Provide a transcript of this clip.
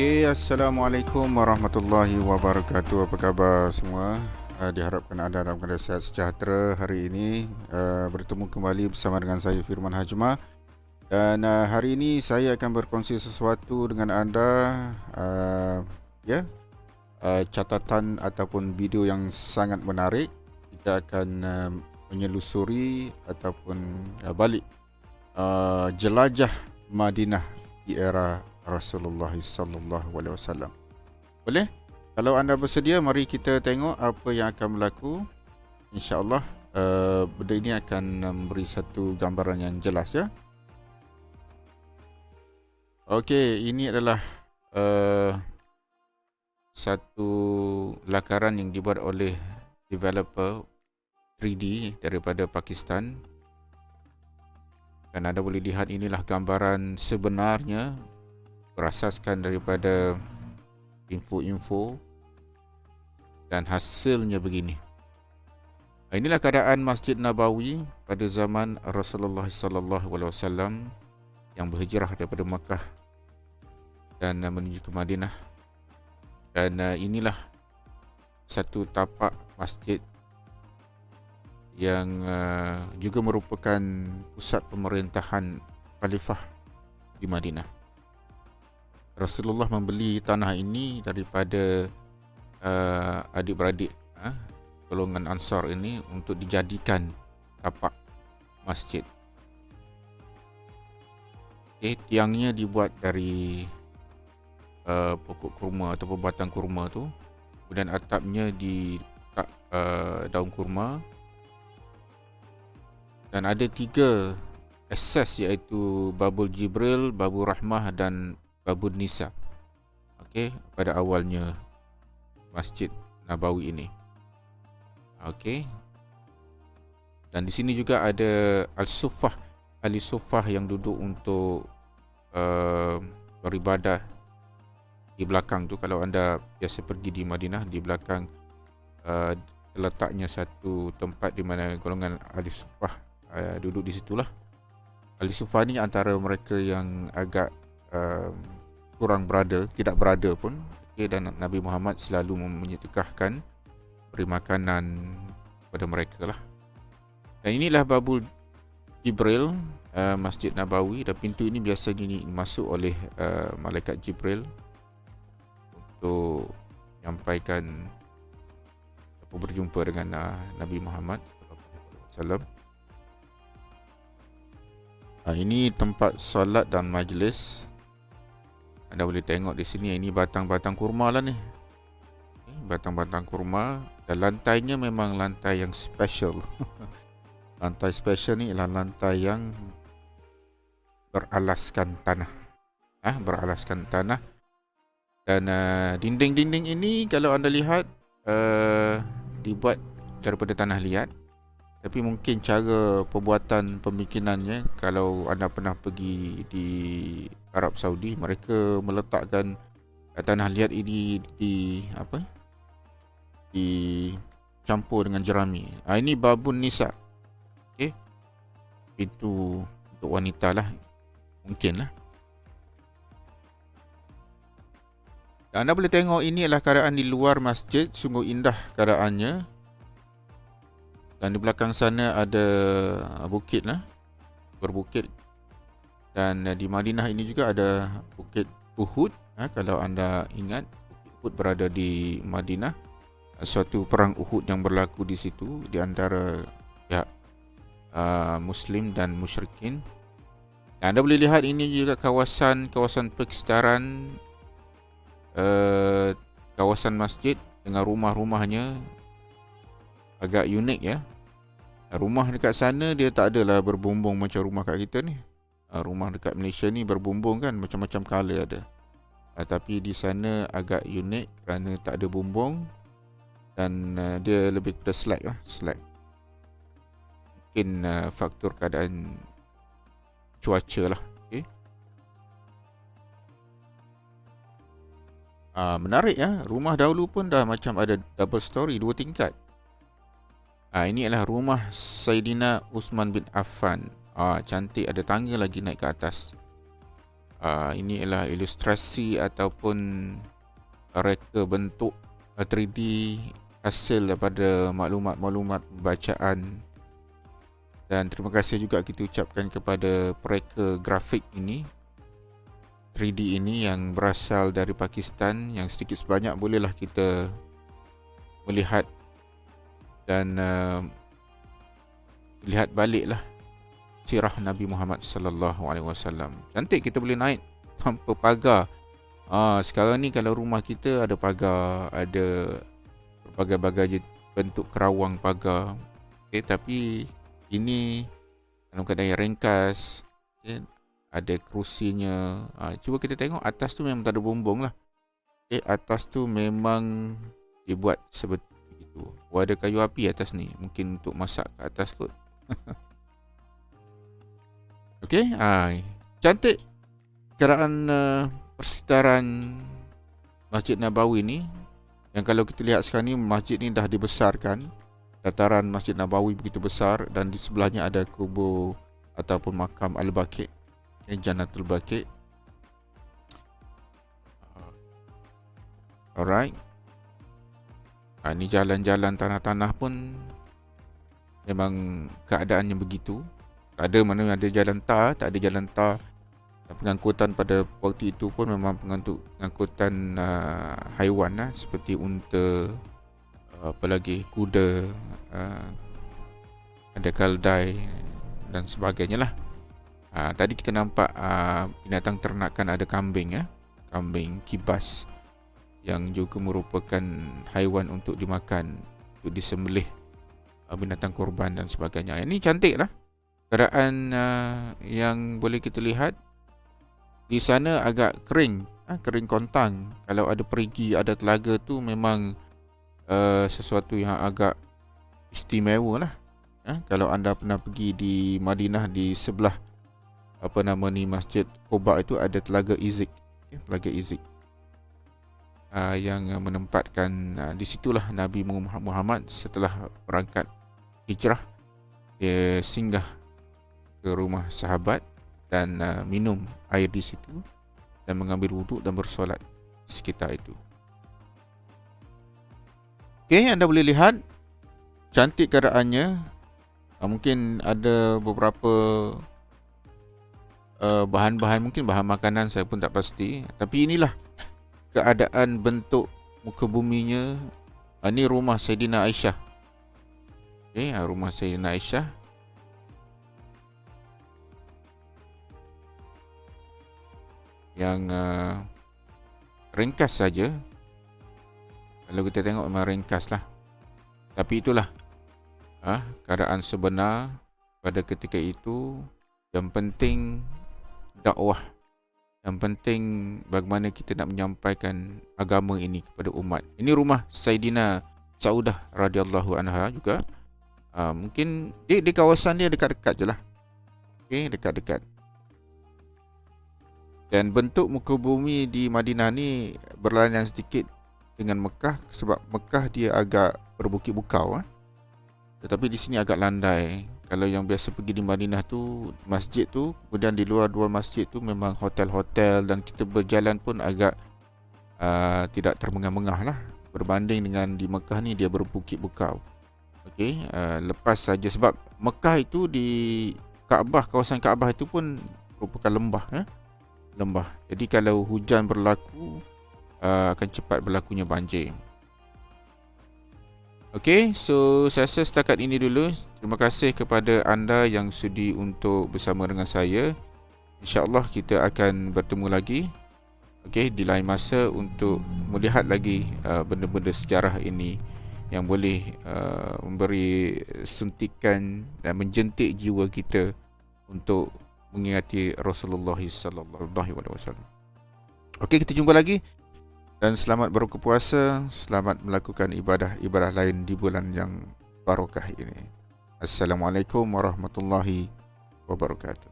Okey, Assalamualaikum warahmatullahi wabarakatuh. Apa khabar semua? Diharapkan anda dalam keadaan sihat sejahtera hari ini. Bertemu kembali bersama dengan saya Firman Hajmah. Dan hari ini saya akan berkongsi sesuatu dengan anda. Catatan ataupun video yang sangat menarik. Kita akan menyelusuri ataupun balik jelajah Madinah di era Rasulullah sallallahu alaihi wasallam. Boleh? Kalau anda bersedia, mari kita tengok apa yang akan berlaku. InsyaAllah benda ini akan memberi satu gambaran yang jelas ya. Okey, ini adalah satu lakaran yang dibuat oleh developer 3D daripada Pakistan. Dan anda boleh lihat inilah gambaran sebenarnya berasaskan daripada info-info dan hasilnya begini. Inilah keadaan Masjid Nabawi pada zaman Rasulullah sallallahu alaihi wasallam yang berhijrah daripada Makkah dan menuju ke Madinah. Dan inilah satu tapak masjid yang juga merupakan pusat pemerintahan khalifah di Madinah. Rasulullah membeli tanah ini daripada adik-beradik golongan Ansar ini untuk dijadikan tapak masjid. Tiangnya dibuat dari pokok kurma atau batang kurma tu, kemudian atapnya diletak daun kurma, dan ada 3 akses iaitu Babul Jibril, Babul Rahmah dan Babul Nisa. Okey, pada awalnya Masjid Nabawi ini. Okey. Dan di sini juga ada Al-Suffah, ahli Suffah yang duduk untuk beribadah di belakang tu. Kalau anda biasa pergi di Madinah, di belakang letaknya satu tempat di mana golongan ahli Suffah duduk di situlah. Ahli Suffah ni antara mereka yang agak kurang berada, tidak berada pun. Dan Nabi Muhammad selalu menyedekahkan, beri makanan kepada mereka lah. Dan inilah Babul Jibril, Masjid Nabawi. Dan pintu ini biasanya masuk oleh Malaikat Jibril untuk menyampaikan berjumpa dengan Nabi Muhammad SAW. Ini tempat solat dan majlis. Anda boleh tengok di sini, ini batang-batang kurma lah ni. Batang-batang kurma, dan lantainya memang lantai yang special. Lantai special ni ialah lantai yang beralaskan tanah. Beralaskan tanah. Dan dinding-dinding ini kalau anda lihat dibuat daripada tanah liat. Tapi mungkin cara pembuatan pembikinannya, kalau anda pernah pergi di Arab Saudi, mereka meletakkan tanah liat ini dicampur dengan jerami. Ini Babun Nisa. Okey. Itu untuk wanita lah, mungkin lah. Anda boleh tengok ini adalah keadaan di luar masjid. Sungguh indah keadaannya. Dan di belakang sana ada bukit lah, berbukit. Dan di Madinah ini juga ada Bukit Uhud. Kalau anda ingat, Bukit Uhud berada di Madinah. Suatu perang Uhud yang berlaku di situ di antara pihak Muslim dan musyrikin. Dan anda boleh lihat ini juga kawasan persekitaran kawasan masjid dengan rumah-rumahnya agak unik ya. Rumah dekat sana dia tak adalah berbumbung macam rumah kat kita ni. Rumah dekat Malaysia ni berbumbung kan, macam-macam color ada. Tapi di sana agak unik kerana tak ada bumbung. Dan dia lebih kepada slack lah, slack. Mungkin faktor keadaan cuaca lah. Okay. Menarik ya. Rumah dahulu pun dah macam ada double story, 2 tingkat. Ini adalah rumah Saidina Uthman bin Affan. Cantik, ada tangga lagi naik ke atas. Ini adalah ilustrasi ataupun reka bentuk 3D hasil daripada maklumat-maklumat bacaan. Dan terima kasih juga kita ucapkan kepada pereka grafik ini, 3D ini yang berasal dari Pakistan, yang sedikit sebanyak bolehlah kita melihat dan lihat baliklah sirah Nabi Muhammad sallallahu alaihi wasallam. Cantik, kita boleh naik tanpa pagar. Sekarang ni kalau rumah kita ada pagar, ada berbagai-bagai bentuk kerawang pagar. Tapi ini dalam keadaan yang ringkas, ada kerusinya. Cuba kita tengok atas tu memang tak ada bumbung lah. Atas tu memang dibuat seperti itu. Ada kayu api atas ni, mungkin untuk masak ke atas kot. Okey, cantik keadaan persekitaran Masjid Nabawi ni. Yang kalau kita lihat sekarang ni, masjid ni dah dibesarkan. Dataran Masjid Nabawi begitu besar dan di sebelahnya ada kubur ataupun makam Al-Baqi', Jannatul Baqi'. Alright. Ni jalan-jalan tanah-tanah pun memang keadaannya begitu. Tak ada mana ada jalan tar, tak ada jalan tar. Pengangkutan pada waktu itu pun memang pengangkutan haiwan lah, seperti unta, apa lagi, kuda, ada keldai dan sebagainya lah. Tadi kita nampak binatang ternakan, ada kambing, kambing kibas yang juga merupakan haiwan untuk dimakan, untuk disembelih, binatang korban dan sebagainya. Ini cantik lah keadaan yang boleh kita lihat. Di sana agak kering, kering kontang. Kalau ada perigi, ada telaga tu memang sesuatu yang agak istimewa lah. Kalau anda pernah pergi di Madinah, di sebelah Masjid Quba itu ada telaga Izik, telaga Izik, yang menempatkan di situlah Nabi Muhammad setelah berangkat hijrah, dia singgah ke rumah sahabat dan minum air di situ dan mengambil wuduk dan bersolat di sekitar itu. Anda boleh lihat cantik keadaannya. Mungkin ada beberapa bahan-bahan, mungkin bahan makanan, saya pun tak pasti. Tapi inilah keadaan bentuk muka buminya. Ini rumah Sayyidina Aisyah. Rumah Sayyidina Aisyah. Yang ringkas saja. Kalau kita tengok memang ringkas lah. Tapi itulah keadaan sebenar pada ketika itu. Yang penting dakwah. Yang penting bagaimana kita nak menyampaikan agama ini kepada umat. Ini rumah Sayyidina Saudah radhiyallahu anha juga. Mungkin di kawasan dia dekat-dekat je lah. Dekat-dekat. Dan bentuk muka bumi di Madinah ni berlainan sedikit dengan Mekah, sebab Mekah dia agak berbukit-bukau, tetapi di sini agak landai. Kalau yang biasa pergi di Madinah tu masjid tu, kemudian di luar dua masjid tu memang hotel-hotel, dan kita berjalan pun agak tidak termengah-mengah lah, berbanding dengan di Mekah ni dia berbukit-bukau. Lepas saja, sebab Mekah itu di Kaabah, kawasan Kaabah itu pun merupakan lembah, lembah. Jadi kalau hujan berlaku, akan cepat berlakunya banjir. So saya rasa setakat ini dulu. Terima kasih kepada anda yang sudi untuk bersama dengan saya. InsyaAllah kita akan bertemu lagi di lain masa untuk melihat lagi benda-benda sejarah ini yang boleh memberi suntikan dan menjentik jiwa kita untuk mengingati Rasulullah sallallahu alaihi wasallam. Kita jumpa lagi. Dan selamat berpuasa, selamat melakukan ibadah-ibadah lain di bulan yang barakah ini. Assalamualaikum warahmatullahi wabarakatuh.